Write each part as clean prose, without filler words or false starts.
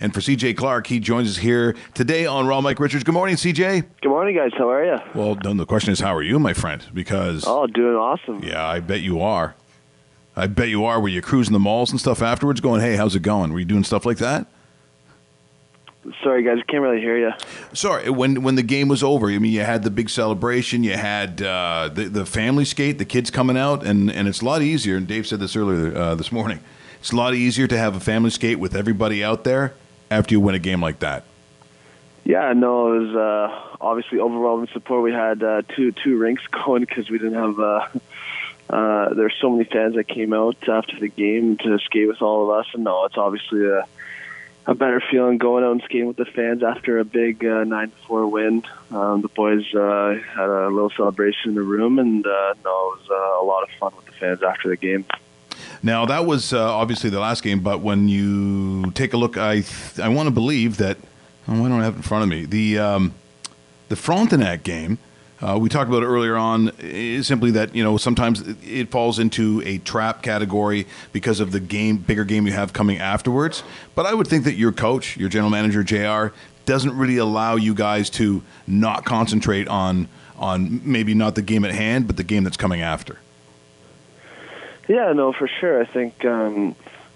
And for CJ Clarke, he joins us here today on Raw Mike Richards. Good morning, CJ. Good morning, guys. How are you? Well, the question is, how are you, my friend? Because doing awesome. Yeah, I bet you are. Were you cruising the malls and stuff afterwards going, hey, how's it going? Were you doing stuff like that? Sorry, guys. I can't really hear you. Sorry, when the game was over, I mean, you had the big celebration. You had the family skate, the kids coming out, and it's a lot easier, and Dave said this earlier this morning, it's a lot easier to have a family skate with everybody out there after you win a game like that. Yeah, no, it was obviously overwhelming support. We had two rinks going because we didn't have there's so many fans that came out after the game to skate with all of us, and no, it's obviously a better feeling going out and skating with the fans after a big 9-4 win. The boys had a little celebration in the room, and it was a lot of fun with the fans after the game. Now, that was obviously the last game, but when you take a look, I want to believe that, I don't have it in front of me, the Frontenac game, we talked about it earlier on, is simply that, sometimes it falls into a trap category because of the bigger game you have coming afterwards. But I would think that your coach, your general manager, JR, doesn't really allow you guys to not concentrate on maybe not the game at hand, but the game that's coming after. Yeah, no, for sure. I think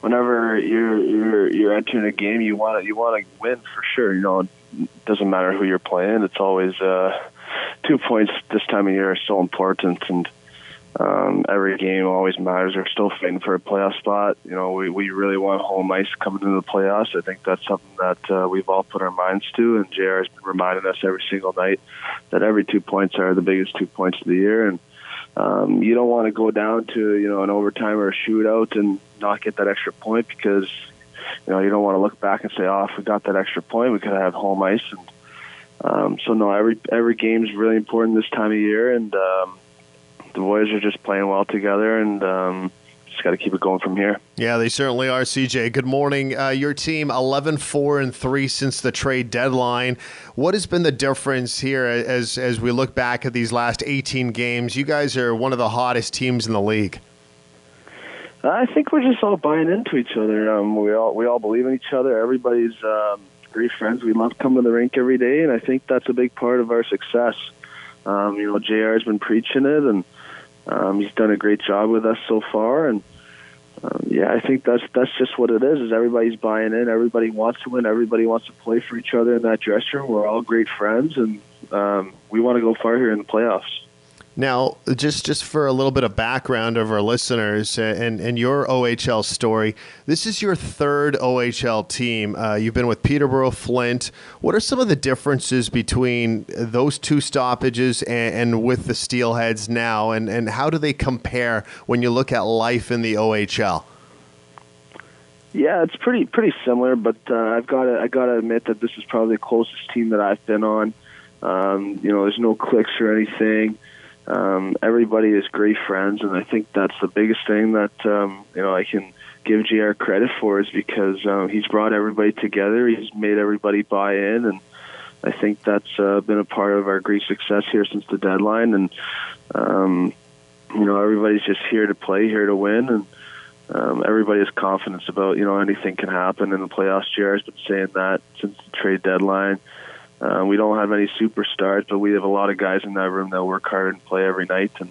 whenever you're entering a game, you want to win for sure. It doesn't matter who you're playing. It's always 2 points this time of year are so important, and every game always matters. We're still fighting for a playoff spot. We really want home ice coming into the playoffs. I think that's something that we've all put our minds to, and JR has been reminding us every single night that every 2 points are the biggest 2 points of the year, and you don't want to go down to an overtime or a shootout and not get that extra point, because you don't want to look back and say, if we got that extra point, we could have home ice. And so no, every game is really important this time of year, and the boys are just playing well together, and just got to keep it going from here. Yeah, they certainly are, CJ. Good morning. Your team 11-4-3 since the trade deadline. What has been the difference here as we look back at these last 18 games? You guys are one of the hottest teams in the league. I think we're just all buying into each other. We all believe in each other. Everybody's great friends. We love coming to the rink every day, and I think that's a big part of our success. JR has been preaching it, and he's done a great job with us so far. And I think that's just what it is everybody's buying in. Everybody wants to win. Everybody wants to play for each other in that dressing room. We're all great friends, and we want to go far here in the playoffs. Now, just for a little bit of background of our listeners and your OHL story, this is your third OHL team. You've been with Peterborough, Flint. What are some of the differences between those two stoppages and with the Steelheads now, and how do they compare when you look at life in the OHL? Yeah, it's pretty similar, but I gotta admit that this is probably the closest team that I've been on. There's no cliques or anything. Everybody is great friends, and I think that's the biggest thing that I can give JR credit for, is because he's brought everybody together. He's made everybody buy in, and I think that's been a part of our great success here since the deadline. And everybody's just here to play, here to win, and everybody has confidence about anything can happen in the playoffs. JR has been saying that since the trade deadline. We don't have any superstars, but we have a lot of guys in that room that work hard and play every night, and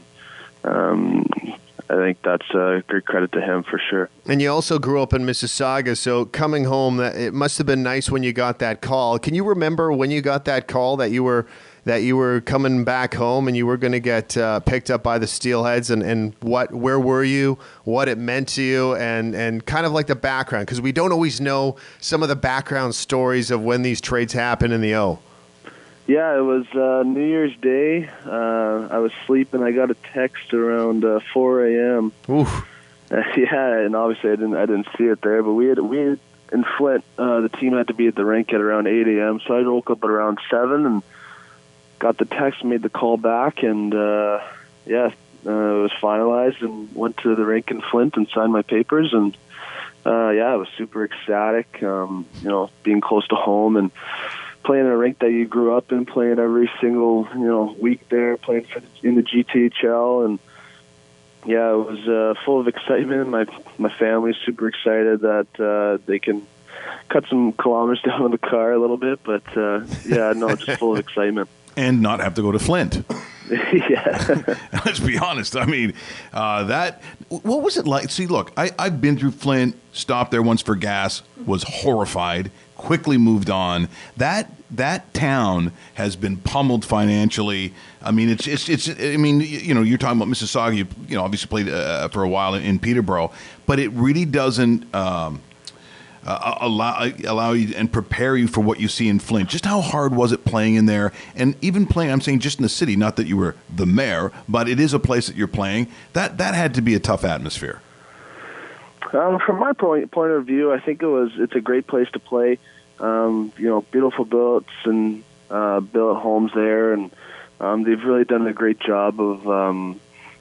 I think that's a great credit to him for sure. And you also grew up in Mississauga, so coming home, it must have been nice when you got that call. Can you remember when you got that call that you were coming back home and you were going to get picked up by the Steelheads, and where were you, what it meant to you, and kind of like the background, because we don't always know some of the background stories of when these trades happen in the O. Yeah, it was New Year's Day. I was sleeping. I got a text around 4 a.m. Oof. Yeah, and obviously I didn't see it there, but we had in Flint. The team had to be at the rink at around 8 a.m. So I woke up at around 7 and got the text, made the call back, and it was finalized, and went to the rink in Flint and signed my papers. And I was super ecstatic. Being close to home and playing in a rink that you grew up in, playing every single week there, playing in the GTHL, and it was full of excitement. My family's super excited that they can cut some kilometers down on the car a little bit, but yeah, no, just full of excitement. And not have to go to Flint. Yeah. Let's be honest. I mean, what was it like? See, look, I've been through Flint, stopped there once for gas, was horrified, quickly moved on. That town has been pummeled financially. I mean, it's. I mean, you know, you're talking about Mississauga. You know, obviously played for a while in Peterborough, but it really doesn't allow you and prepare you for what you see in Flint. Just how hard was it playing in there, and even playing? I'm saying just in the city, not that you were the mayor, but it is a place that you're playing. That had to be a tough atmosphere. From my point of view, I think it's a great place to play. You know, beautiful built and built homes there, and they've really done a great job of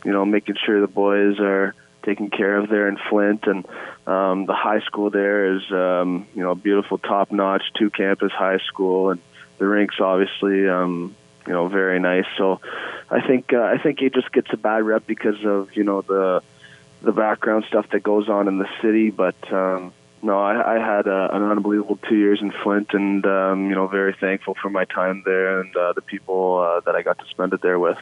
you know, making sure the boys are taken care of there in Flint, and the high school there is you know, beautiful, top-notch, two-campus high school, and the rink's obviously you know, very nice. So I think it just gets a bad rep because of, you know, the background stuff that goes on in the city, but no, I had an unbelievable 2 years in Flint, and you know, very thankful for my time there and the people that I got to spend it there with.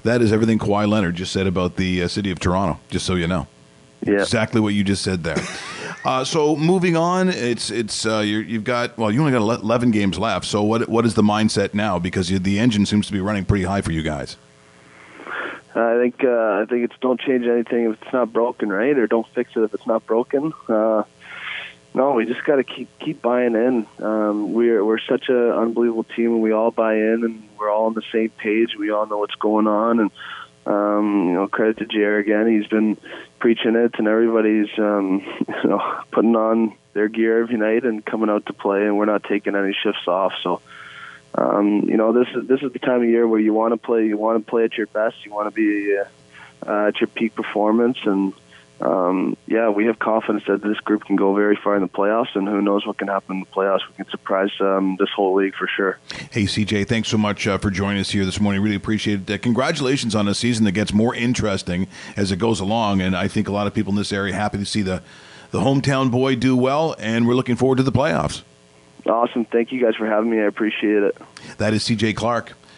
That is everything Kawhi Leonard just said about the city of Toronto, just so you know. Yeah. Exactly what you just said there. So moving on, you've got, well, you only got 11 games left, so what is the mindset now? Because the engine seems to be running pretty high for you guys. I think it's don't change anything if it's not broken, right? Or don't fix it if it's not broken. No, we just got to keep buying in. We're such an unbelievable team, and we all buy in, and we're all on the same page. We all know what's going on, and you know, credit to JR again. He's been preaching it, and everybody's you know, putting on their gear every night and coming out to play, and we're not taking any shifts off. So. You know, this is the time of year where you want to play. You want to play at your best. You want to be at your peak performance. And yeah, we have confidence that this group can go very far in the playoffs. And who knows what can happen in the playoffs? We can surprise this whole league for sure. Hey, CJ, thanks so much for joining us here this morning. Really appreciate it. Congratulations on a season that gets more interesting as it goes along. And I think a lot of people in this area are happy to see the hometown boy do well. And we're looking forward to the playoffs. Awesome. Thank you guys for having me. I appreciate it. That is CJ Clarke.